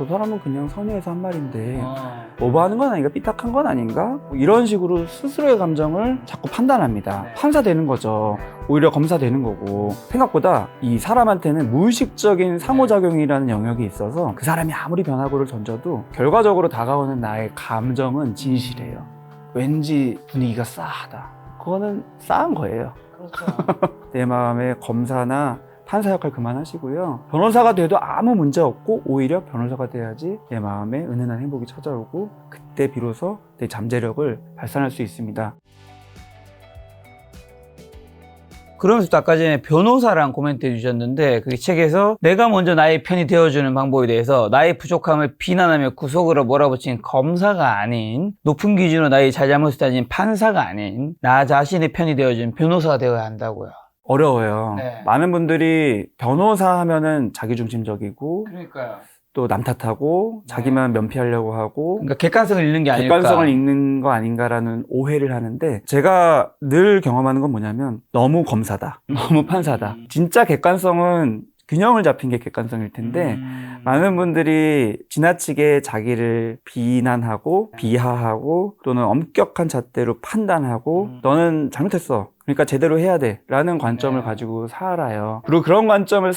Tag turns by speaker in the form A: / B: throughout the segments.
A: 저 사람은 그냥 선의해서 한 말인데 오버하는 건 아닌가, 삐딱한 건 아닌가, 뭐 이런 식으로 스스로의 감정을 자꾸 판단합니다. 판사되는 거죠. 오히려 검사되는 거고, 생각보다 이 사람한테는 무의식적인 상호작용이라는 영역이 있어서 그 사람이 아무리 변화구를 던져도 결과적으로 다가오는 나의 감정은 진실해요. 왠지 분위기가 싸하다. 그거는 싸한 거예요.
B: 그렇죠.
A: 내 마음에 검사나 판사 역할 그만하시고요. 변호사가 돼도 아무 문제 없고 오히려 변호사가 돼야지 내 마음에 은은한 행복이 찾아오고 그때 비로소 내 잠재력을 발산할 수 있습니다.
B: 그러면서 또 아까 전에 변호사랑 코멘트 해주셨는데 그 책에서 내가 먼저 나의 편이 되어주는 방법에 대해서 나의 부족함을 비난하며 구속으로 몰아붙인 검사가 아닌, 높은 기준으로 나의 잘잘못을 따진 판사가 아닌 나 자신의 편이 되어주는 변호사가 되어야 한다고요.
A: 어려워요.
B: 네.
A: 많은 분들이 변호사 하면은 자기중심적이고
B: 그러니까요.
A: 또 남 탓하고 자기만 면피하려고 하고
B: 그러니까 객관성을 잃는 게 아닐까.
A: 객관성을 잃는 거 아닌가라는 오해를 하는데, 제가 늘 경험하는 건 뭐냐면 너무 검사다, 너무 판사다. 진짜 객관성은 균형을 잡힌 게 객관성일 텐데 많은 분들이 지나치게 자기를 비난하고 비하하고 또는 엄격한 잣대로 판단하고 너는 잘못했어, 그러니까 제대로 해야 돼 라는 관점을 가지고 살아요. 그리고 그런 관점을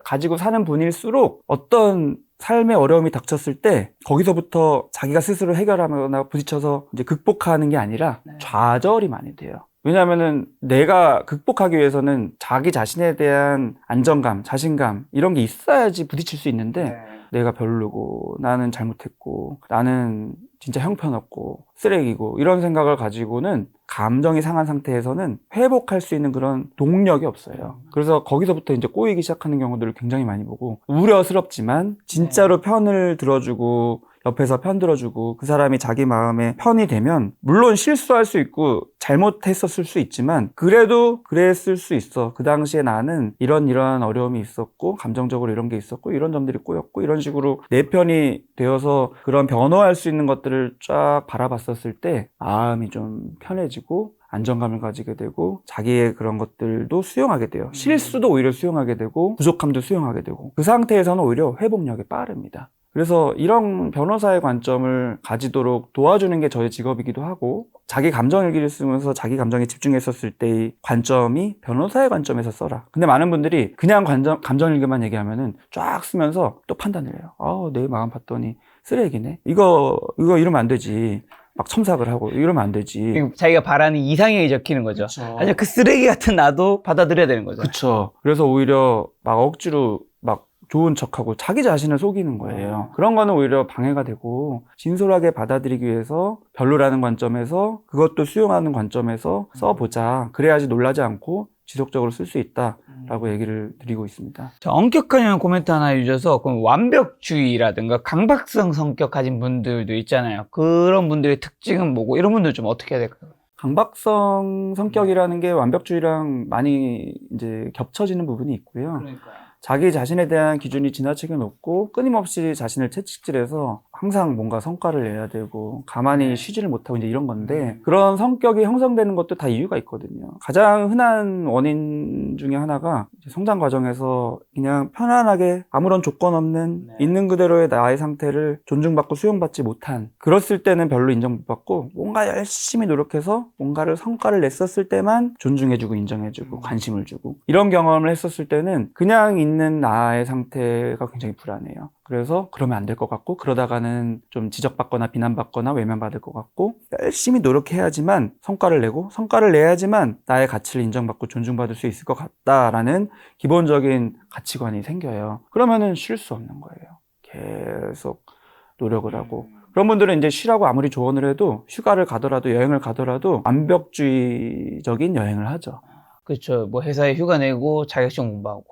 A: 가지고 사는 분일수록 어떤 삶의 어려움이 닥쳤을 때 거기서부터 자기가 스스로 해결하거나 부딪혀서 이제 극복하는 게 아니라 좌절이 많이 돼요. 왜냐하면은 내가 극복하기 위해서는 자기 자신에 대한 안정감, 자신감 이런 게 있어야지 부딪힐 수 있는데 내가 별로고 나는 잘못했고 나는 진짜 형편없고 쓰레기고 이런 생각을 가지고는 감정이 상한 상태에서는 회복할 수 있는 그런 동력이 없어요. 그래서 거기서부터 이제 꼬이기 시작하는 경우들을 굉장히 많이 보고, 우려스럽지만 진짜로 편을 들어주고 옆에서 편 들어주고 그 사람이 자기 마음에 편이 되면 물론 실수할 수 있고 잘못했었을 수 있지만 그래도 그랬을 수 있어. 그 당시에 나는 이러한 어려움이 있었고 감정적으로 이런 게 있었고 이런 점들이 꼬였고 이런 식으로 내 편이 되어서 그런 변호할 수 있는 것들을 쫙 바라봤었을 때 마음이 좀 편해지고 안정감을 가지게 되고 자기의 그런 것들도 수용하게 돼요. 실수도 오히려 수용하게 되고 부족함도 수용하게 되고 그 상태에서는 오히려 회복력이 빠릅니다. 그래서 이런 변호사의 관점을 가지도록 도와주는 게 저의 직업이기도 하고, 자기 감정일기를 쓰면서 자기 감정에 집중했었을 때의 관점이 변호사의 관점에서 써라. 근데 많은 분들이 그냥 감정일기만 얘기하면은 쫙 쓰면서 또 판단을 해요. 내 마음 봤더니 쓰레기네. 이거 이러면 안 되지. 막 첨삭을 하고 이러면 안 되지.
B: 자기가 바라는 이상형이 적히는 거죠. 아니 그 쓰레기 같은 나도 받아들여야 되는 거죠.
A: 그렇죠. 그래서 오히려 막 억지로 막 좋은 척하고 자기 자신을 속이는 거예요. 그런 거는 오히려 방해가 되고, 진솔하게 받아들이기 위해서 별로라는 관점에서 그것도 수용하는 관점에서 써보자. 그래야지 놀라지 않고 지속적으로 쓸 수 있다라고 얘기를 드리고 있습니다.
B: 자, 엄격한 코멘트 하나 해주셔서 그럼 완벽주의라든가 강박성 성격 가진 분들도 있잖아요. 그런 분들의 특징은 뭐고 이런 분들 좀 어떻게 해야 될까요?
A: 강박성 성격이라는 게 완벽주의랑 많이 이제 겹쳐지는 부분이 있고요.
B: 그러니까요.
A: 자기 자신에 대한 기준이 지나치게 높고 끊임없이 자신을 채찍질해서 항상 뭔가 성과를 내야 되고 가만히 쉬지를 못하고 이제 이런 건데, 그런 성격이 형성되는 것도 다 이유가 있거든요. 가장 흔한 원인 중에 하나가 성장 과정에서 그냥 편안하게 아무런 조건 없는 있는 그대로의 나의 상태를 존중받고 수용받지 못한, 그랬을 때는 별로 인정 못 받고 뭔가 열심히 노력해서 뭔가를 성과를 냈었을 때만 존중해주고 인정해주고 관심을 주고, 이런 경험을 했었을 때는 그냥 있는 나의 상태가 굉장히 불안해요. 그래서 그러면 안 될 것 같고, 그러다가는 좀 지적받거나 비난받거나 외면받을 것 같고, 열심히 노력해야지만 성과를 내고 성과를 내야지만 나의 가치를 인정받고 존중받을 수 있을 것 같다라는 기본적인 가치관이 생겨요. 그러면은 쉴 수 없는 거예요. 계속 노력을 하고. 그런 분들은 이제 쉬라고 아무리 조언을 해도, 휴가를 가더라도 여행을 가더라도 완벽주의적인 여행을 하죠.
B: 그렇죠. 뭐 회사에 휴가 내고 자격증 공부하고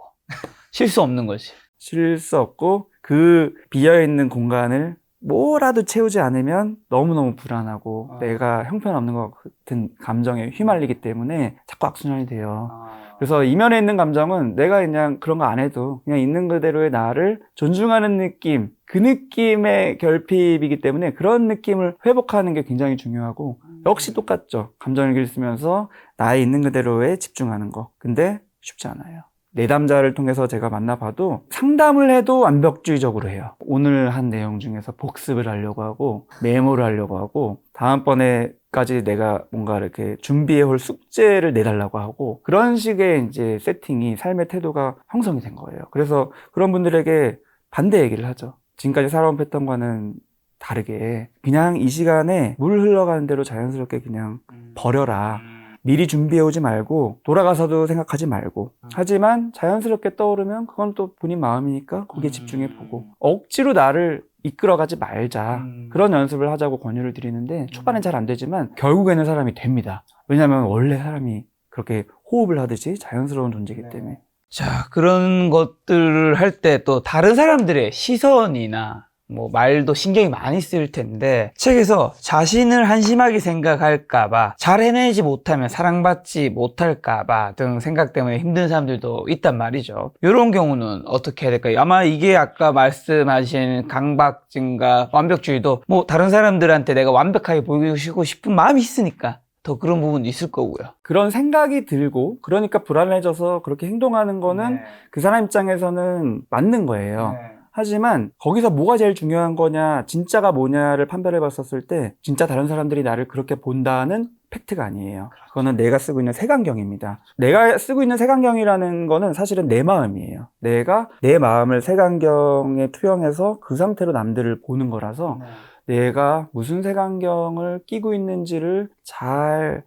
B: 쉴 수 없는 거지.
A: 쉴 수 없고 그 비어있는 공간을 뭐라도 채우지 않으면 너무너무 불안하고 내가 형편없는 것 같은 감정에 휘말리기 때문에 자꾸 악순환이 돼요. 그래서 이면에 있는 감정은 내가 그냥 그런 거 안 해도 그냥 있는 그대로의 나를 존중하는 느낌, 그 느낌의 결핍이기 때문에 그런 느낌을 회복하는 게 굉장히 중요하고, 역시 똑같죠. 감정일기를 쓰면서 나의 있는 그대로에 집중하는 거. 근데 쉽지 않아요. 내담자를 통해서 제가 만나봐도 상담을 해도 완벽주의적으로 해요. 오늘 한 내용 중에서 복습을 하려고 하고 메모를 하려고 하고 다음번에까지 내가 뭔가 이렇게 준비해올 숙제를 내달라고 하고 그런 식의 이제 세팅이 삶의 태도가 형성이 된 거예요. 그래서 그런 분들에게 반대 얘기를 하죠. 지금까지 살아온 패턴과는 다르게 그냥 이 시간에 물 흘러가는 대로 자연스럽게 그냥 버려라. 미리 준비해오지 말고 돌아가서도 생각하지 말고 하지만 자연스럽게 떠오르면 그건 또 본인 마음이니까 거기에 집중해보고 억지로 나를 이끌어가지 말자. 그런 연습을 하자고 권유를 드리는데 초반엔 잘 안 되지만 결국에는 사람이 됩니다. 왜냐하면 원래 사람이 그렇게 호흡을 하듯이 자연스러운 존재이기 때문에.
B: 자, 그런 것들을 할 때 또 다른 사람들의 시선이나 뭐 말도 신경이 많이 쓰일 텐데 책에서 자신을 한심하게 생각할까봐 잘 해내지 못하면 사랑받지 못할까봐 등 생각 때문에 힘든 사람들도 있단 말이죠. 이런 경우는 어떻게 해야 될까요? 아마 이게 아까 말씀하신 강박증과 완벽주의도 뭐 다른 사람들한테 내가 완벽하게 보이고 싶은 마음이 있으니까 더 그런 부분도 있을 거고요.
A: 그런 생각이 들고 그러니까 불안해져서 그렇게 행동하는 거는 그 사람 입장에서는 맞는 거예요. 하지만 거기서 뭐가 제일 중요한 거냐, 진짜가 뭐냐를 판별해 봤었을 때 진짜 다른 사람들이 나를 그렇게 본다는 팩트가 아니에요. 그거는 내가 쓰고 있는 색안경입니다. 내가 쓰고 있는 색안경이라는 거는 사실은 내 마음이에요. 내가 내 마음을 색안경에 투영해서 그 상태로 남들을 보는 거라서 내가 무슨 색안경을 끼고 있는지를 잘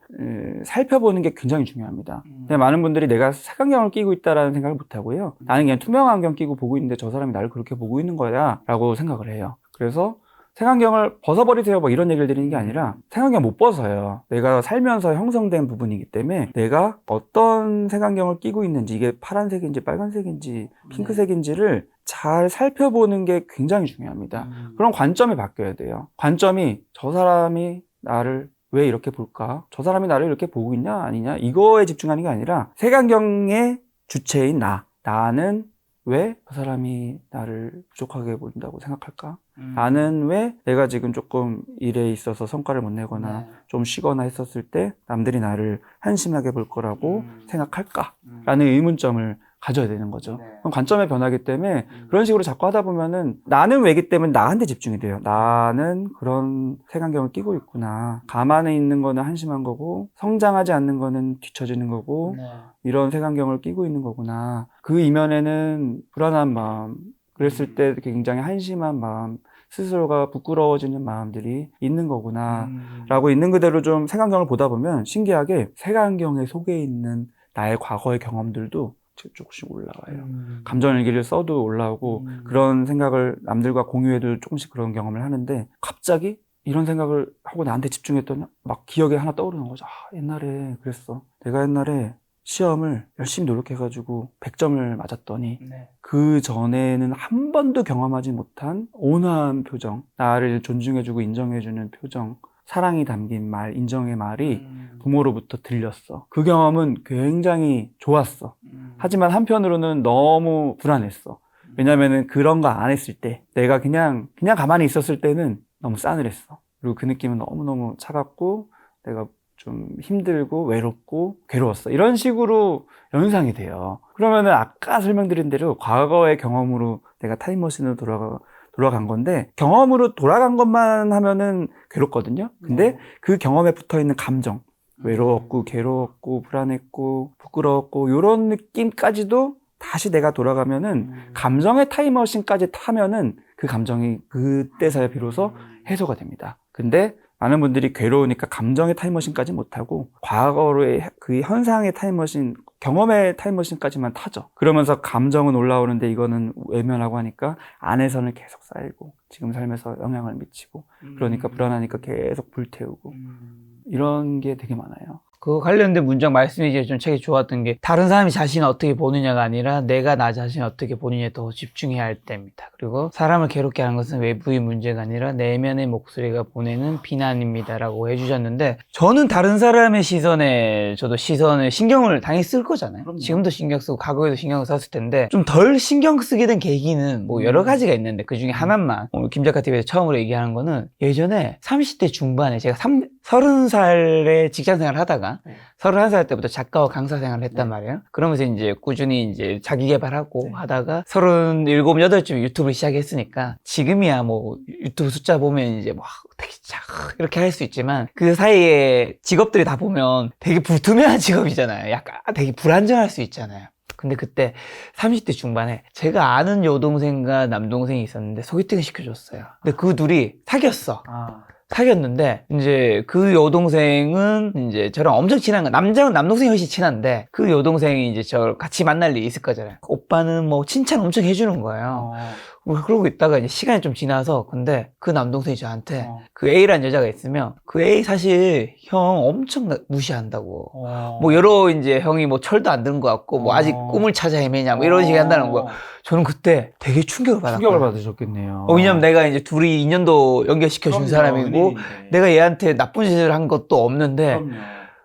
A: 살펴보는 게 굉장히 중요합니다. 근데 많은 분들이 내가 색안경을 끼고 있다라는 생각을 못 하고요. 나는 그냥 투명 안경 끼고 보고 있는데 저 사람이 나를 그렇게 보고 있는 거야 라고 생각을 해요. 그래서 색안경을 벗어버리세요 뭐 이런 얘기를 드리는 게 아니라 색안경 못 벗어요. 내가 살면서 형성된 부분이기 때문에 내가 어떤 색안경을 끼고 있는지 이게 파란색인지 빨간색인지 핑크색인지를 잘 살펴보는 게 굉장히 중요합니다. 그런 관점이 바뀌어야 돼요. 관점이 저 사람이 나를 왜 이렇게 볼까? 저 사람이 나를 이렇게 보고 있냐 아니냐 이거에 집중하는 게 아니라 색안경의 주체인 나는 왜 그 사람이 나를 부족하게 본다고 생각할까? 나는 왜 내가 지금 조금 일에 있어서 성과를 못 내거나 좀 쉬거나 했었을 때 남들이 나를 한심하게 볼 거라고 생각할까? 라는 의문점을 가져야 되는 거죠. 그럼 관점의 변화기 때문에 그런 식으로 자꾸 하다 보면은 나는 왜기 때문에 나한테 집중이 돼요. 나는 그런 색안경을 끼고 있구나. 가만히 있는 거는 한심한 거고 성장하지 않는 거는 뒤처지는 거고 이런 색안경을 끼고 있는 거구나. 그 이면에는 불안한 마음, 그랬을 때 굉장히 한심한 마음, 스스로가 부끄러워지는 마음들이 있는 거구나 라고 있는 그대로 좀 색안경을 보다 보면 신기하게 색안경의 속에 있는 나의 과거의 경험들도 조금씩 올라와요. 감정일기를 써도 올라오고 그런 생각을 남들과 공유해도 조금씩 그런 경험을 하는데 갑자기 이런 생각을 하고 나한테 집중했더니 막 기억에 하나 떠오르는 거죠. 아, 옛날에 그랬어. 내가 옛날에 시험을 열심히 노력해가지고 100점을 맞았더니 그 전에는 한 번도 경험하지 못한 온화한 표정, 나를 존중해주고 인정해주는 표정, 사랑이 담긴 말, 인정의 말이 부모로부터 들렸어. 그 경험은 굉장히 좋았어. 하지만 한편으로는 너무 불안했어. 왜냐면은 그런 거 안 했을 때, 내가 그냥 가만히 있었을 때는 너무 싸늘했어. 그리고 그 느낌은 너무너무 차갑고, 내가 좀 힘들고, 외롭고, 괴로웠어. 이런 식으로 연상이 돼요. 그러면은 아까 설명드린 대로 과거의 경험으로 내가 타임머신으로 돌아간 건데 경험으로 돌아간 것만 하면은 괴롭거든요. 근데 그 경험에 붙어있는 감정, 외로웠고 괴로웠고 불안했고 부끄러웠고 이런 느낌까지도 다시 내가 돌아가면은 감정의 타임머신까지 타면은 그 감정이 그때서야 비로소 해소가 됩니다. 근데 많은 분들이 괴로우니까 감정의 타임머신까지 못하고 과거로의 그 현상의 타임머신, 경험의 타임머신까지만 타죠. 그러면서 감정은 올라오는데 이거는 외면하고 하니까 안에서는 계속 쌓이고 지금 삶에서 영향을 미치고 그러니까 불안하니까 계속 불태우고 이런 게 되게 많아요.
B: 그거 관련된 문장 말씀이 좀 책이 좋았던 게 다른 사람이 자신을 어떻게 보느냐가 아니라 내가 나 자신을 어떻게 보느냐에 더 집중해야 할 때입니다. 그리고 사람을 괴롭게 하는 것은 외부의 문제가 아니라 내면의 목소리가 보내는 비난입니다 라고 해주셨는데 저는 다른 사람의 시선에 저도 시선에 신경을 당연히 쓸 거잖아요.
A: 그럼요.
B: 지금도 신경 쓰고 과거에도 신경을 썼을 텐데 좀 덜 신경 쓰게 된 계기는 뭐 여러 가지가 있는데 그 중에 하나만 오늘 김 작가 TV에서 처음으로 얘기하는 거는 예전에 30대 중반에 제가 30살에 직장 생활을 하다가
A: 네.
B: 31살 때부터 작가와 강사 생활을 했단 말이에요. 그러면서 이제 꾸준히 이제 자기 개발하고 하다가 37, 8쯤 유튜브를 시작했으니까 지금이야 뭐 유튜브 숫자 보면 이제 뭐 되게 이렇게 할 수 있지만 그 사이에 직업들이 다 보면 되게 불투명한 직업이잖아요. 약간 되게 불안정할 수 있잖아요. 근데 그때 30대 중반에 제가 아는 여동생과 남동생이 있었는데 소개팅을 시켜줬어요. 근데 그 둘이 사귀었어. 사귀었는데 이제 그 여동생은 이제 저랑 엄청 친한 거, 남자는 남동생이 훨씬 친한데 그 여동생이 이제 저 같이 만날 일이 있을 거잖아요. 오빠는 뭐 칭찬 엄청 해주는 거예요. 그러고 있다가 이제 시간이 좀 지나서 근데 그 남동생이 저한테 그 A라는 여자가 있으면 그 A 사실 형 엄청 무시한다고. 뭐 여러 이제 형이 뭐 철도 안 드는 것 같고 뭐 아직 꿈을 찾아 헤매냐 뭐 이런 식으로 한다는 거야. 저는 그때 되게 충격을 받았어요.
A: 충격을 받으셨겠네요.
B: 왜냐면 내가 이제 둘이 인연도 연결시켜 준 사람이고 내가 얘한테 나쁜 짓을 한 것도 없는데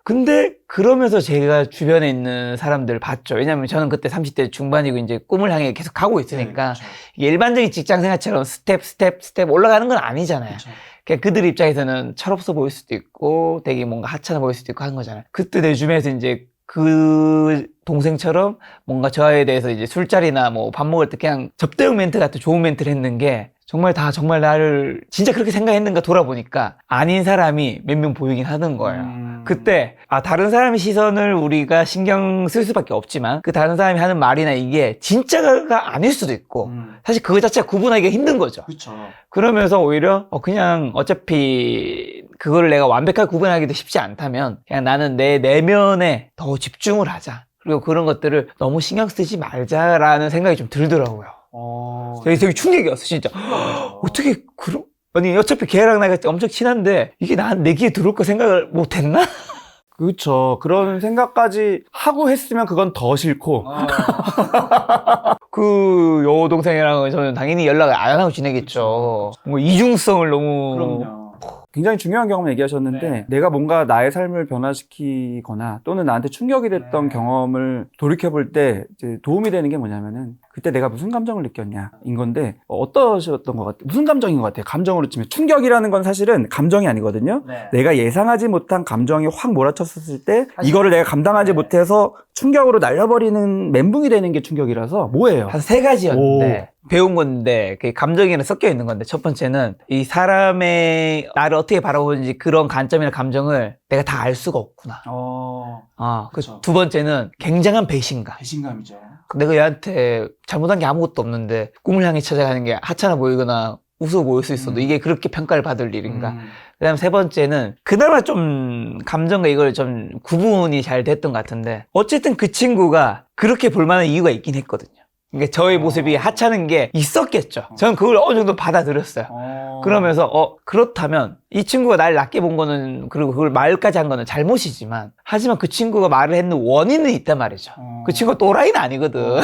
B: 근데 그러면서 제가 주변에 있는 사람들을 봤죠. 왜냐면 저는 그때 30대 중반이고 이제 꿈을 향해 계속 가고 있으니까 이게 일반적인 직장 생활처럼 스텝 올라가는 건 아니잖아요. 그냥 그들 입장에서는 철없어 보일 수도 있고 되게 뭔가 하찮아 보일 수도 있고 하는 거잖아요. 그때 내 주변에서 이제 그 동생처럼 뭔가 저에 대해서 이제 술자리나 뭐 밥 먹을 때 그냥 접대용 멘트 같은 좋은 멘트를 했는 게 정말 나를 진짜 그렇게 생각했는가 돌아보니까 아닌 사람이 몇 명 보이긴 하는 거예요. 그때 다른 사람의 시선을 우리가 신경 쓸 수밖에 없지만 그 다른 사람이 하는 말이나 이게 진짜가 아닐 수도 있고 사실 그거 자체가 구분하기가 힘든 거죠.
A: 그렇죠.
B: 그러면서 오히려 그냥 어차피 그거를 내가 완벽하게 구분하기도 쉽지 않다면 그냥 나는 내 내면에 더 집중을 하자. 그리고 그런 것들을 너무 신경 쓰지 말자라는 생각이 좀 들더라고요. 되게 충격이었어, 진짜. 어떻게, 아니, 어차피 걔랑 나가 엄청 친한데, 이게 내 귀에 들어올 거 생각을 못 했나?
A: 그렇죠. 그런 생각까지 하고 했으면 그건 더 싫고.
B: 그 여동생이랑은 저는 당연히 연락을 안 하고 지내겠죠. 뭐 이중성을 너무.
A: 굉장히 중요한 경험을 얘기하셨는데 내가 뭔가 나의 삶을 변화시키거나 또는 나한테 충격이 됐던 경험을 돌이켜볼 때 이제 도움이 되는 게 뭐냐면은 그때 내가 무슨 감정을 느꼈냐인 건데 어떠셨던 것 같아요? 무슨 감정인 것 같아요? 감정으로 치면 충격이라는 건 사실은 감정이 아니거든요. 내가 예상하지 못한 감정이 확 몰아쳤을 때 이거를 내가 감당하지 못해서 충격으로 날려버리는 멘붕이 되는 게 충격이라서 뭐예요?
B: 한 3가지였는데 배운 건데 그 감정이랑 섞여 있는 건데 첫 번째는 이 사람의 나를 어떻게 바라보는지 그런 관점이나 감정을 내가 다 알 수가 없구나.
A: 그쵸.
B: 두 번째는 굉장한 배신감.
A: 배신감이죠.
B: 내가 얘한테 잘못한 게 아무것도 없는데 꿈을 향해 찾아가는 게 하찮아 보이거나 우스워 보일 수 있어도 이게 그렇게 평가를 받을 일인가. 그 다음 세 번째는 그나마 좀 감정과 이걸 좀 구분이 잘 됐던 것 같은데 어쨌든 그 친구가 그렇게 볼만한 이유가 있긴 했거든요. 그러니까 저의 모습이 하찮은 게 있었겠죠. 저는 그걸 어느 정도 받아들였어요. 그러면서 그렇다면 이 친구가 날 낮게 본 거는 그리고 그걸 말까지 한 거는 잘못이지만 하지만 그 친구가 말을 했는 원인은 있단 말이죠. 그 친구가 또라이는 아니거든.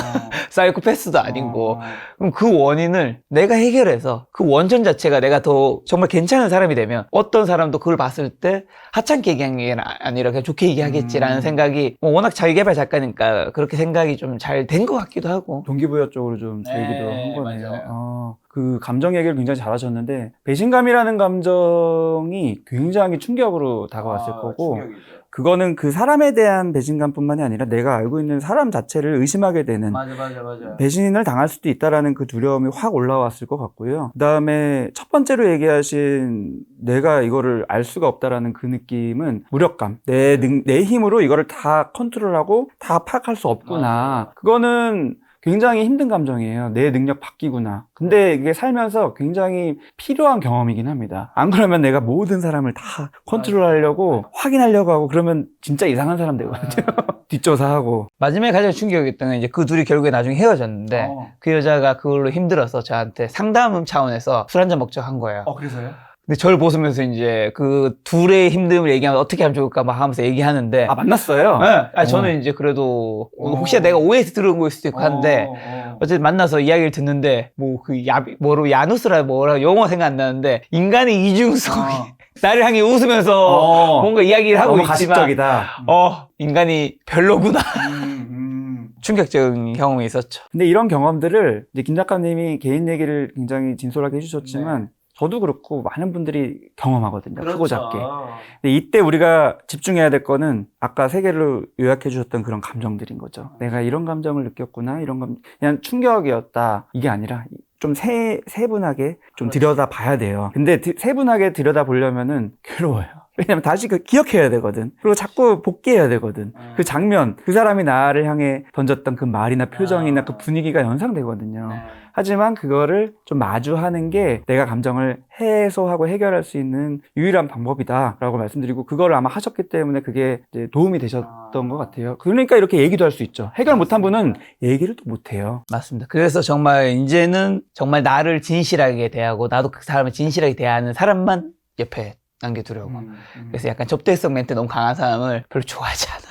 B: 사이코패스도 아니고. 그럼 그 원인을 내가 해결해서 그 원천 자체가 내가 더 정말 괜찮은 사람이 되면 어떤 사람도 그걸 봤을 때 하찮게 얘기한 게 아니라 그냥 좋게 얘기하겠지라는 생각이 뭐 워낙 자기개발 작가니까 그렇게 생각이 좀 잘 된 것 같기도 하고.
A: 동기부여 쪽으로 좀 되기도 한 거네요. 그 감정 얘기를 굉장히 잘하셨는데 배신감이라는 감정이 굉장히 충격으로 다가왔을 거고 충격이죠. 그거는 그 사람에 대한 배신감뿐만이 아니라 내가 알고 있는 사람 자체를 의심하게 되는
B: 맞아.
A: 배신을 당할 수도 있다라는 그 두려움이 확 올라왔을 것 같고요. 그다음에 첫 번째로 얘기하신 내가 이거를 알 수가 없다라는 그 느낌은 무력감. 내 힘으로 이거를 다 컨트롤하고 다 파악할 수 없구나. 그거는 굉장히 힘든 감정이에요. 내 능력 바뀌구나. 근데 이게 살면서 굉장히 필요한 경험이긴 합니다. 안 그러면 내가 모든 사람을 다 컨트롤하려고 확인하려고 하고 그러면 진짜 이상한 사람 되거든요. 뒷조사하고.
B: 마지막에 가장 충격이었던 건 이제 그 둘이 결국에 나중에 헤어졌는데 그 여자가 그걸로 힘들어서 저한테 상담 차원에서 술 한잔 먹자고 한 거예요.
A: 그래서요?
B: 근데 저를 보시면서 이제 그 둘의 힘듦을 얘기하면 어떻게 하면 좋을까 막 하면서 얘기하는데.
A: 만났어요?
B: 네. 저는 이제 그래도 혹시 내가 오해해서 들은 거일 수도 있고 한데 어쨌든 만나서 이야기를 듣는데 뭐 그 야누스라 뭐라 영어 생각 안 나는데 인간의 이중성이 나를 향해 웃으면서 뭔가 이야기를 하고
A: 너무
B: 있지만
A: 가식적이다.
B: 인간이 별로구나. 충격적인 경험이 있었죠.
A: 근데 이런 경험들을 이제 김 작가님이 개인 얘기를 굉장히 진솔하게 해주셨지만 저도 그렇고 많은 분들이 경험하거든요.
B: 그렇죠.
A: 크고 작게. 근데 이때 우리가 집중해야 될 거는 아까 세 개로 요약해 주셨던 그런 감정들인 거죠. 내가 이런 감정을 느꼈구나. 그냥 충격이었다. 이게 아니라 좀 세분하게 좀 들여다 봐야 돼요. 근데 세분하게 들여다 보려면은 괴로워요. 왜냐면 다시 기억해야 되거든. 그리고 자꾸 복귀해야 되거든. 그 장면, 그 사람이 나를 향해 던졌던 그 말이나 표정이나 그 분위기가 연상되거든요. 하지만 그거를 좀 마주하는 게 내가 감정을 해소하고 해결할 수 있는 유일한 방법이다라고 말씀드리고, 그걸 아마 하셨기 때문에 그게 이제 도움이 되셨던 것 같아요. 그러니까 이렇게 얘기도 할 수 있죠. 해결 못한 분은 얘기를 또 못해요.
B: 맞습니다. 그래서 정말 이제는 정말 나를 진실하게 대하고 나도 그 사람을 진실하게 대하는 사람만 옆에 남겨두려고. 그래서 약간 접대성 멘트 너무 강한 사람을 별로 좋아하지 않아.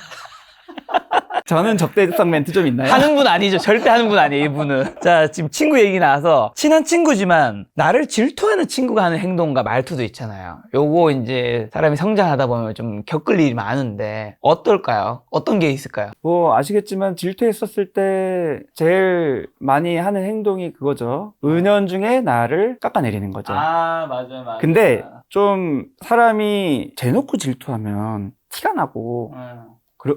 A: 저는 접대성 멘트 좀 있나요?
B: 하는 분 아니죠. 절대 하는 분 아니에요, 이분은. 자, 지금 친구 얘기 나와서 친한 친구지만 나를 질투하는 친구가 하는 행동과 말투도 있잖아요. 요거 이제 사람이 성장하다 보면 좀 겪을 일이 많은데 어떨까요? 어떤 게 있을까요?
A: 뭐 아시겠지만 질투했었을 때 제일 많이 하는 행동이 그거죠. 은연중에 나를 깎아내리는 거죠.
B: 맞아.
A: 근데 좀 사람이 대놓고 질투하면 티가 나고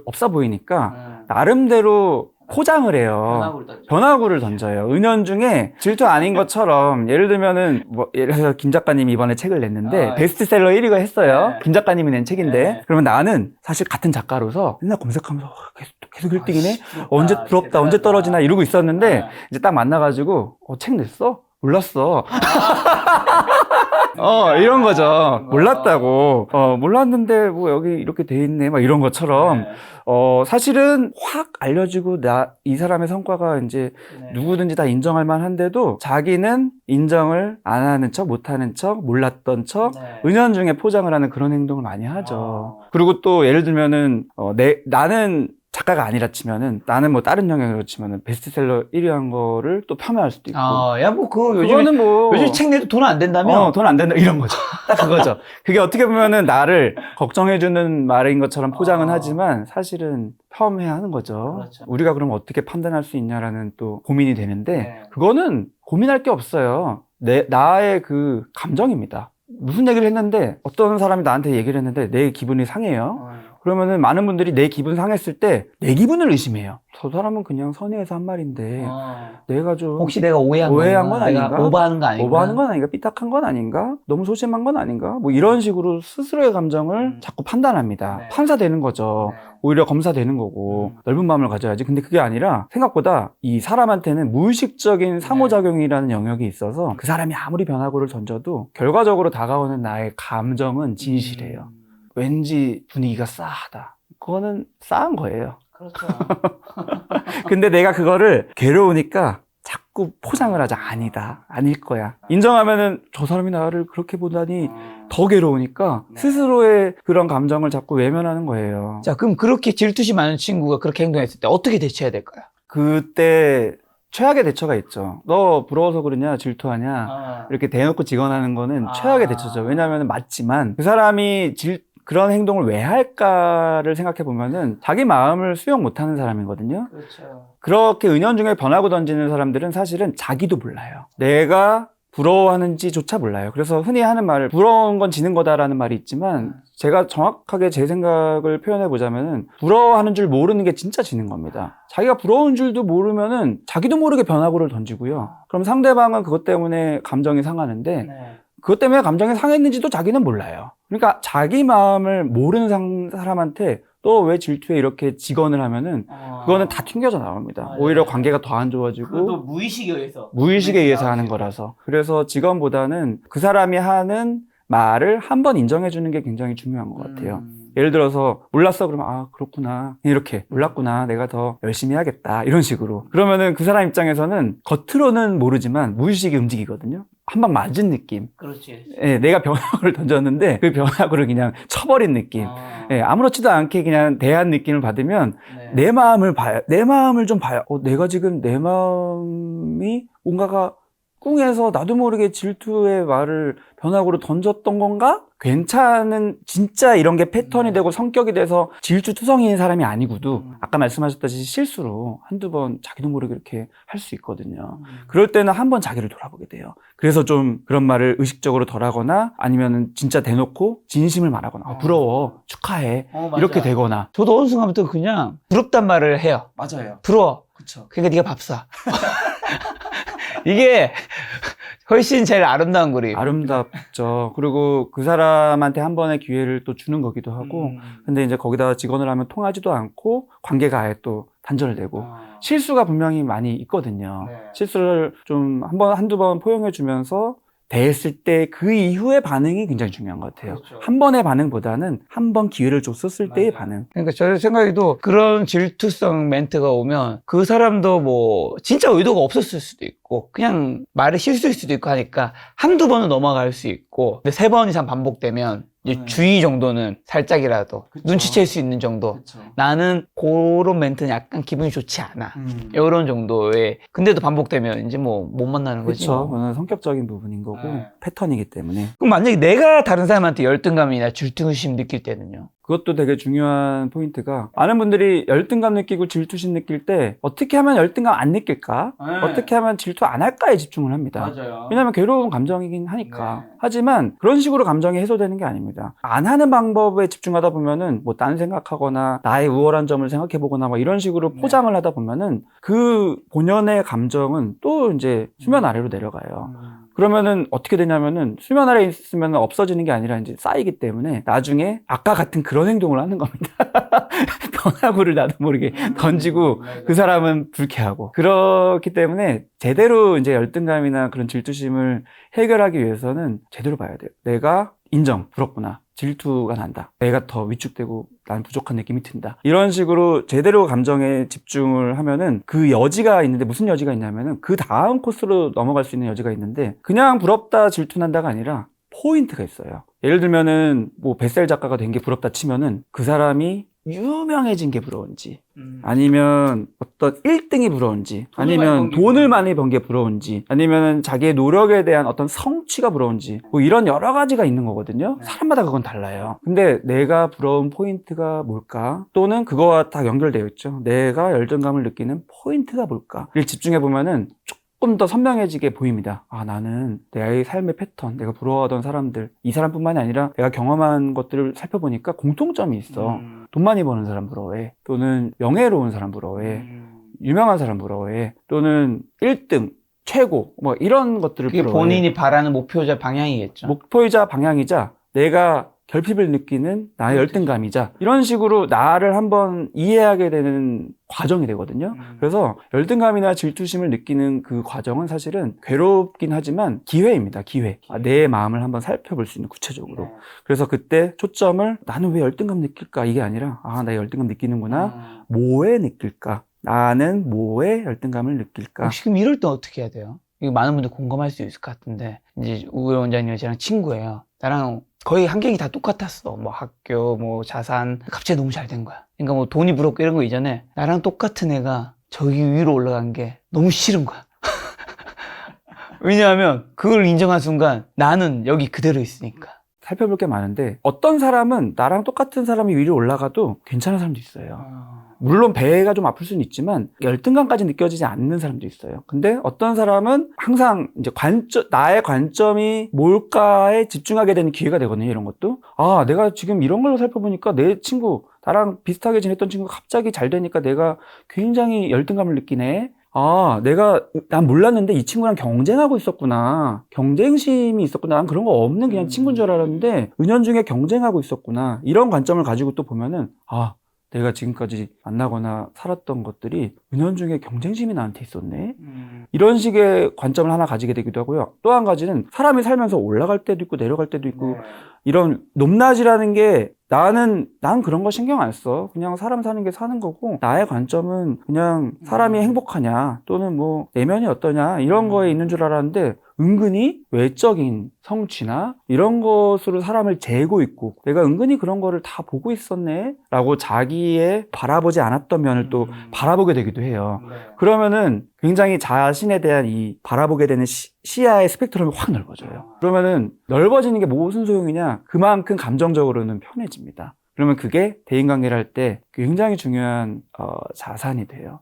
A: 없어 보이니까 나름대로 포장을 해요. 변화구를 던져요. 은연중에 질투 아닌 것처럼, 예를 들면은 예를 들어서 김 작가님이 이번에 책을 냈는데 베스트셀러 1위가 했어요. 김 작가님이 낸 책인데, 그러면 나는 사실 같은 작가로서 맨날 검색하면서 계속 1등이네? 언제 부럽다, 언제 떨어지나 이러고 있었는데, 이제 딱 만나가지고 책 냈어? 몰랐어. 이런 거죠. 몰랐다고. 몰랐는데 뭐 여기 이렇게 돼 있네. 막 이런 것처럼. 사실은 확 알려지고 이 사람의 성과가 이제 누구든지 다 인정할 만한데도 자기는 인정을 안 하는 척, 못 하는 척, 몰랐던 척, 은연중에 포장을 하는 그런 행동을 많이 하죠. 그리고 또 예를 들면은, 나는 작가가 아니라 치면은, 나는 뭐 다른 영역으로 치면은 베스트셀러 1위 한 거를 또 폄하할 수도 있고.
B: 야, 뭐 그거
A: 그거는
B: 요즘 책 내도 돈 안 된다며?
A: 돈 안 된다 이런 거죠. 딱 그거죠. 그게 어떻게 보면은 나를 걱정해주는 말인 것처럼 포장은 하지만 사실은 폄훼 하는 거죠.
B: 그렇죠.
A: 우리가 그럼 어떻게 판단할 수 있냐라는 또 고민이 되는데, 그거는 고민할 게 없어요. 나의 그 감정입니다. 무슨 얘기를 했는데, 어떤 사람이 나한테 얘기를 했는데 내 기분이 상해요. 그러면은 많은 분들이 내 기분 상했을 때 내 기분을 의심해요. 저 사람은 그냥 선의해서 한 말인데 내가 좀
B: 혹시 내가 오해한
A: 건 아닌가?
B: 내가 오버하는 거 아닌가?
A: 오버하는 건 아닌가? 삐딱한 건 아닌가? 너무 소심한 건 아닌가? 뭐 이런 식으로 스스로의 감정을 자꾸 판단합니다. 판사되는 거죠. 오히려 검사되는 거고 넓은 마음을 가져야지. 근데 그게 아니라 생각보다 이 사람한테는 무의식적인 상호작용이라는 영역이 있어서 그 사람이 아무리 변화구를 던져도 결과적으로 다가오는 나의 감정은 진실해요. 왠지 분위기가 싸하다. 그거는 싸한 거예요.
B: 그렇죠.
A: 근데 내가 그거를 괴로우니까 자꾸 포장을 하자. 아니다. 아닐 거야. 인정하면은 저 사람이 나를 그렇게 보다니 더 괴로우니까 스스로의 그런 감정을 자꾸 외면하는 거예요.
B: 자, 그럼 그렇게 질투심 많은 친구가 그렇게 행동했을 때 어떻게 대처해야 될까요?
A: 그때 최악의 대처가 있죠. 너 부러워서 그러냐, 질투하냐, 이렇게 대놓고 직언하는 거는 최악의 대처죠. 왜냐하면 맞지만 그 사람이 그런 행동을 왜 할까를 생각해 보면은 자기 마음을 수용 못 하는 사람이거든요.
B: 그렇죠.
A: 그렇게 은연중에 변하고 던지는 사람들은 사실은 자기도 몰라요. 내가 부러워하는지조차 몰라요. 그래서 흔히 하는 말을 부러운 건 지는 거다라는 말이 있지만 제가 정확하게 제 생각을 표현해 보자면은 부러워하는 줄 모르는 게 진짜 지는 겁니다. 자기가 부러운 줄도 모르면은 자기도 모르게 변화구를 던지고요. 그럼 상대방은 그것 때문에 감정이 상하는데 그것 때문에 감정이 상했는지도 자기는 몰라요. 그러니까 자기 마음을 모르는 사람한테 또 왜 질투에 이렇게 직언을 하면은 그거는 다 튕겨져 나옵니다. 오히려 관계가 더 안 좋아지고
B: 그것도 무의식에
A: 의해서 하는 거라서. 그래서 직언보다는 그 사람이 하는 말을 한번 인정해 주는 게 굉장히 중요한 것 같아요. 예를 들어서 몰랐어 그러면 그렇구나, 이렇게 몰랐구나, 내가 더 열심히 해야겠다, 이런 식으로. 그러면은 그 사람 입장에서는 겉으로는 모르지만 무의식이 움직이거든요. 한 방 맞은 느낌.
B: 그렇지.
A: 예, 내가 변화구를 던졌는데 그 변화구를 그냥 쳐버린 느낌. 예, 아무렇지도 않게 그냥 대한 느낌을 받으면 내 마음을 좀 봐요. 내가 지금 내 마음이 뭔가가 꿍에서 나도 모르게 질투의 말을 변화구로 던졌던 건가? 괜찮은 진짜 이런 게 패턴이 되고 성격이 돼서 질투투성이인 사람이 아니고도 아까 말씀하셨다시피 실수로 한두 번 자기도 모르게 이렇게 할 수 있거든요. 그럴 때는 한번 자기를 돌아보게 돼요. 그래서 좀 그런 말을 의식적으로 덜 하거나 아니면 진짜 대놓고 진심을 말하거나 부러워, 축하해 이렇게 되거나.
B: 저도 어느 순간부터 그냥 부럽단 말을 해요.
A: 맞아요.
B: 부러워.
A: 그쵸.
B: 그러니까 네가 밥 사. 이게 훨씬 제일 아름다운 거리.
A: 아름답죠. 그리고 그 사람한테 한 번의 기회를 또 주는 거기도 하고, 근데 이제 거기다가 직원을 하면 통하지도 않고, 관계가 아예 또 단절되고, 실수가 분명히 많이 있거든요.
B: 네.
A: 실수를 좀 한두 번 포용해주면서, 대했을 때 그 이후의 반응이 굉장히 중요한 것 같아요.
B: 그렇죠.
A: 한 번의 반응보다는 한 번 기회를 줬었을 때의
B: 맞아요.
A: 반응.
B: 그러니까 저 생각에도 그런 질투성 멘트가 오면 그 사람도 뭐 진짜 의도가 없었을 수도 있고 그냥 말의 실수일 수도 있고 하니까 한두 번은 넘어갈 수 있고 근데 3번 이상 반복되면 이제 주의 정도는 살짝이라도
A: 그쵸.
B: 눈치챌 수 있는 정도.
A: 그렇죠.
B: 나는 그런 멘트는 약간 기분이 좋지 않아. 이런 정도의. 근데도 반복되면 이제 뭐 못 만나는 거지.
A: 그렇죠.
B: 뭐.
A: 그건 성격적인 부분인 거고
B: 네.
A: 패턴이기 때문에.
B: 그럼 만약에 내가 다른 사람한테 열등감이나 질투심 느낄 때는요?
A: 그것도 되게 중요한 포인트가 많은 분들이 열등감 느끼고 질투심 느낄 때 어떻게 하면 열등감 안 느낄까?
B: 네.
A: 어떻게 하면 질투 안 할까에 집중을 합니다.
B: 맞아요.
A: 왜냐하면 괴로운 감정이긴 하니까.
B: 네.
A: 하지만 그런 식으로 감정이 해소되는 게 아닙니다. 안 하는 방법에 집중하다 보면은 뭐 딴 생각하거나 나의 우월한 점을 생각해보거나 뭐 이런 식으로 포장을 하다 보면은 그 본연의 감정은 또 이제 수면 아래로 내려가요. 그러면은 어떻게 되냐면은 수면 아래에 있으면 없어지는 게 아니라 이제 쌓이기 때문에 나중에 아까 같은 그런 행동을 하는 겁니다. 변화구를 나도 모르게 던지고 그 사람은 불쾌하고. 그렇기 때문에 제대로 이제 열등감이나 그런 질투심을 해결하기 위해서는 제대로 봐야 돼요. 내가 인정, 부럽구나. 질투가 난다. 내가 더 위축되고 난 부족한 느낌이 든다. 이런 식으로 제대로 감정에 집중을 하면은 그 여지가 있는데 무슨 여지가 있냐면은 그 다음 코스로 넘어갈 수 있는 여지가 있는데 그냥 부럽다, 질투난다가 아니라 포인트가 있어요. 예를 들면은 뭐 뱃살 작가가 된 게 부럽다 치면은 그 사람이 유명해진 게 부러운지 아니면 어떤 1등이 부러운지 아니면 돈을 많이 번 게 부러운지 아니면 자기의 노력에 대한 어떤 성취가 부러운지 뭐 이런 여러 가지가 있는 거거든요. 사람마다 그건 달라요. 근데 내가 부러운 포인트가 뭘까? 또는 그거와 다 연결되어 있죠. 내가 열등감을 느끼는 포인트가 뭘까?를 집중해 보면은 조금 더 선명해지게 보입니다. 아, 나는 내 삶의 패턴, 내가 부러워하던 사람들, 이 사람뿐만이 아니라 내가 경험한 것들을 살펴보니까 공통점이 있어. 돈 많이 버는 사람 부러워해. 또는 명예로운 사람 부러워해. 유명한 사람 부러워해. 또는 1등, 최고, 뭐 이런 것들을
B: 그게
A: 부러워해.
B: 본인이 바라는 목표자 방향이겠죠.
A: 목표이자 방향이자 내가 결핍을 느끼는 나의 열등감이자 이런 식으로 나를 한번 이해하게 되는 과정이 되거든요. 그래서 열등감이나 질투심을 느끼는 그 과정은 사실은 괴롭긴 하지만 기회입니다. 기회. 내 마음을 한번 살펴볼 수 있는 구체적으로. 그래서 그때 초점을 나는 왜 열등감 느낄까? 이게 아니라 나 열등감 느끼는구나. 뭐에 느낄까? 나는 뭐에 열등감을 느낄까?
B: 혹시 그럼 이럴 때 어떻게 해야 돼요? 이거 많은 분들 공감할 수 있을 것 같은데 이제 우일 원장님이 저랑 친구예요. 나랑 거의 환경이 다 똑같았어. 뭐 학교, 뭐 자산. 갑자기 너무 잘 된 거야. 그러니까 뭐 돈이 부럽고 이런 거 이전에 나랑 똑같은 애가 저기 위로 올라간 게 너무 싫은 거야. 왜냐하면 그걸 인정한 순간 나는 여기 그대로 있으니까.
A: 살펴볼 게 많은데 어떤 사람은 나랑 똑같은 사람이 위로 올라가도 괜찮은 사람도 있어요. 물론 배가 좀 아플 수는 있지만 열등감까지 느껴지지 않는 사람도 있어요. 근데 어떤 사람은 항상 이제 나의 관점이 뭘까에 집중하게 되는 기회가 되거든요. 이런 것도. 아, 내가 지금 이런 걸로 살펴보니까 내 친구, 나랑 비슷하게 지냈던 친구가 갑자기 잘 되니까 내가 굉장히 열등감을 느끼네. 아, 난 몰랐는데 이 친구랑 경쟁하고 있었구나. 경쟁심이 있었구나. 난 그런 거 없는 그냥 친구인 줄 알았는데 은연중에 경쟁하고 있었구나. 이런 관점을 가지고 또 보면은 내가 지금까지 만나거나 살았던 것들이 은연중에 경쟁심이 나한테 있었네. 이런 식의 관점을 하나 가지게 되기도 하고요. 또 한 가지는 사람이 살면서 올라갈 때도 있고 내려갈 때도 있고 이런 높낮이라는 게 난 그런 거 신경 안 써. 그냥 사람 사는 게 사는 거고 나의 관점은 그냥 사람이 행복하냐 또는 뭐 내면이 어떠냐 이런 거에 있는 줄 알았는데 은근히 외적인 성취나 이런 것으로 사람을 재고 있고 내가 은근히 그런 거를 다 보고 있었네 라고 자기의 바라보지 않았던 면을 또 바라보게 되기도 해요. 그러면은 굉장히 자신에 대한 이 바라보게 되는 시야의 스펙트럼이 확 넓어져요. 그러면은 넓어지는 게 무슨 소용이냐? 그만큼 감정적으로는 편해집니다. 그러면 그게 대인관계를 할 때 굉장히 중요한 자산이 돼요.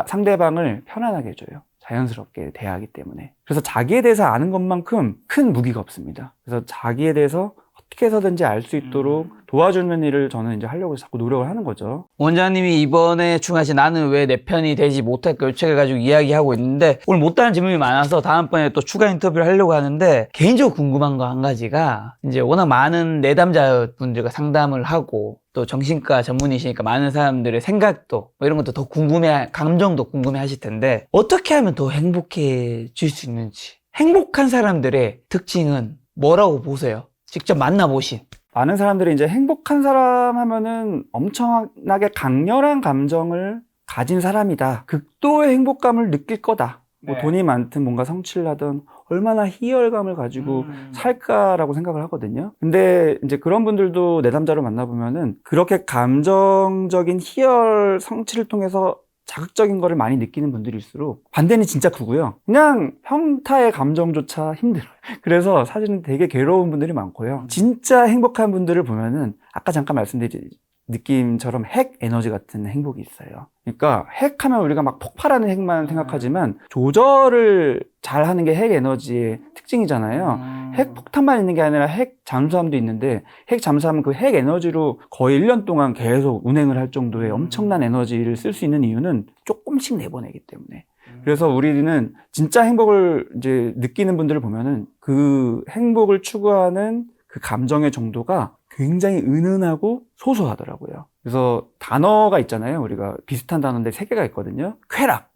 A: 상대방을 편안하게 해줘요. 자연스럽게 대하기 때문에. 그래서 자기에 대해서 아는 것만큼 큰 무기가 없습니다. 그래서 자기에 대해서 어떻게 해서든지 알 수 있도록 도와주는 일을 저는 이제 하려고 자꾸 노력을 하는 거죠.
B: 원장님이 이번에 추가하신 나는 왜 내 편이 되지 못할까 이 책을 가지고 이야기하고 있는데 오늘 못다한 질문이 많아서 다음번에 또 추가 인터뷰를 하려고 하는데 개인적으로 궁금한 거 한 가지가 이제 워낙 많은 내담자분들과 상담을 하고 또 정신과 전문의시니까 많은 사람들의 생각도 뭐 이런 것도 더 궁금해, 감정도 궁금해 하실 텐데 어떻게 하면 더 행복해질 수 있는지 행복한 사람들의 특징은 뭐라고 보세요? 직접 만나보신.
A: 많은 사람들이 이제 행복한 사람 하면은 엄청나게 강렬한 감정을 가진 사람이다. 극도의 행복감을 느낄 거다. 뭐
B: 네.
A: 돈이 많든 뭔가 성취를 하든 얼마나 희열감을 가지고 살까라고 생각을 하거든요. 근데 이제 그런 분들도 내담자로 만나보면은 그렇게 감정적인 희열 성취를 통해서 자극적인 거를 많이 느끼는 분들일수록 반대는 진짜 크고요. 그냥 평타의 감정조차 힘들어요. 그래서 사실은 되게 괴로운 분들이 많고요. 진짜 행복한 분들을 보면은 아까 잠깐 말씀드린 느낌처럼 핵 에너지 같은 행복이 있어요. 그러니까 핵하면 우리가 막 폭발하는 핵만 생각하지만 조절을 잘 하는 게 핵 에너지의 특징이잖아요. 핵 폭탄만 있는 게 아니라 핵 잠수함도 있는데 핵 잠수함은 그 핵 에너지로 거의 1년 동안 계속 운행을 할 정도의 엄청난 에너지를 쓸 수 있는 이유는 조금씩 내보내기 때문에. 그래서 우리는 진짜 행복을 이제 느끼는 분들을 보면은 그 행복을 추구하는 그 감정의 정도가 굉장히 은은하고 소소하더라고요. 그래서 단어가 있잖아요. 우리가 비슷한 단어인데 3개가 있거든요. 쾌락.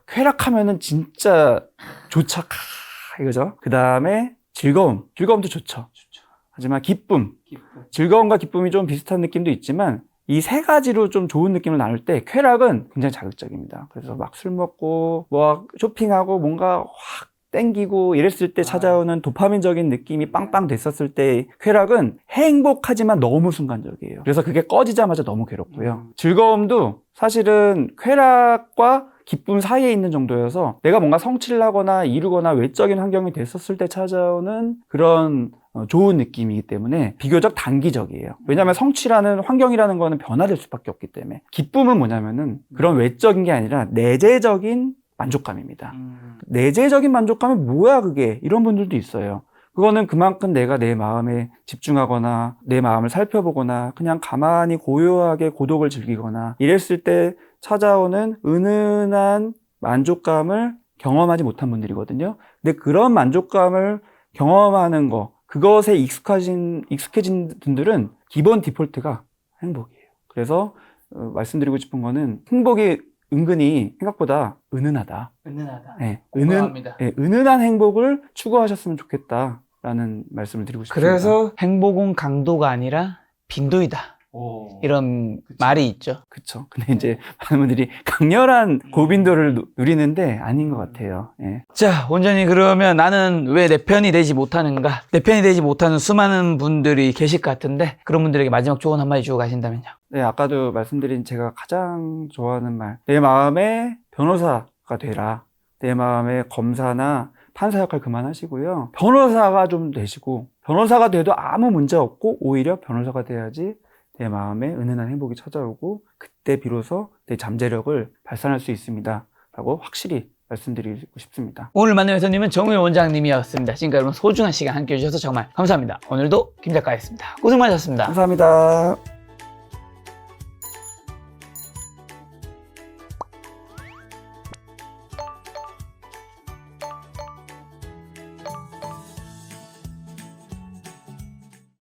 A: 쾌락하면은 진짜 좋죠. 이거죠. 그 다음에 즐거움. 즐거움도 좋죠. 하지만 기쁨. 즐거움과 기쁨이 좀 비슷한 느낌도 있지만 이 3가지로 좀 좋은 느낌을 나눌 때 쾌락은 굉장히 자극적입니다. 그래서 막 술 먹고 뭐 쇼핑하고 뭔가 확 땡기고 이랬을 때 찾아오는 도파민적인 느낌이 빵빵 됐었을 때 쾌락은 행복하지만 너무 순간적이에요. 그래서 그게 꺼지자마자 너무 괴롭고요. 즐거움도 사실은 쾌락과 기쁨 사이에 있는 정도여서 내가 뭔가 성취를 하거나 이루거나 외적인 환경이 됐었을 때 찾아오는 그런 좋은 느낌이기 때문에 비교적 단기적이에요. 왜냐하면 성취라는 환경이라는 거는 변화될 수밖에 없기 때문에. 기쁨은 뭐냐면은 그런 외적인 게 아니라 내재적인 만족감입니다. 내재적인 만족감은 뭐야 그게? 이런 분들도 있어요. 그거는 그만큼 내가 내 마음에 집중하거나 내 마음을 살펴보거나 그냥 가만히 고요하게 고독을 즐기거나 이랬을 때 찾아오는 은은한 만족감을 경험하지 못한 분들이거든요. 근데 그런 만족감을 경험하는 거, 그것에 익숙해진 분들은 기본 디폴트가 행복이에요. 그래서 말씀드리고 싶은 거는 행복이 은근히 생각보다 은은하다. 네,
B: 공감합니다.
A: 은은한 행복을 추구하셨으면 좋겠다라는 말씀을 드리고 싶습니다.
B: 그래서 행복은 강도가 아니라 빈도이다. 이런 말이 있죠.
A: 그쵸. 근데 이제 많은 분들이 강렬한 고빈도를 누리는데 아닌 것 같아요. 예.
B: 자, 원장님 그러면 나는 왜 내 편이 되지 못하는가? 내 편이 되지 못하는 수많은 분들이 계실 것 같은데 그런 분들에게 마지막 조언 한마디 주고 가신다면요.
A: 네, 아까도 말씀드린 제가 가장 좋아하는 말. 내 마음의 변호사가 되라. 내 마음의 검사나 판사 역할 그만하시고요. 변호사가 좀 되시고 변호사가 돼도 아무 문제 없고 오히려 변호사가 돼야지 내 마음에 은은한 행복이 찾아오고 그때 비로소 내 잠재력을 발산할 수 있습니다. 라고 확실히 말씀드리고 싶습니다.
B: 오늘 만난 회사님은 정우일 원장님이었습니다. 지금까지 여러분 소중한 시간 함께 해주셔서 정말 감사합니다. 오늘도 김 작가였습니다. 고생 많으셨습니다.
A: 감사합니다.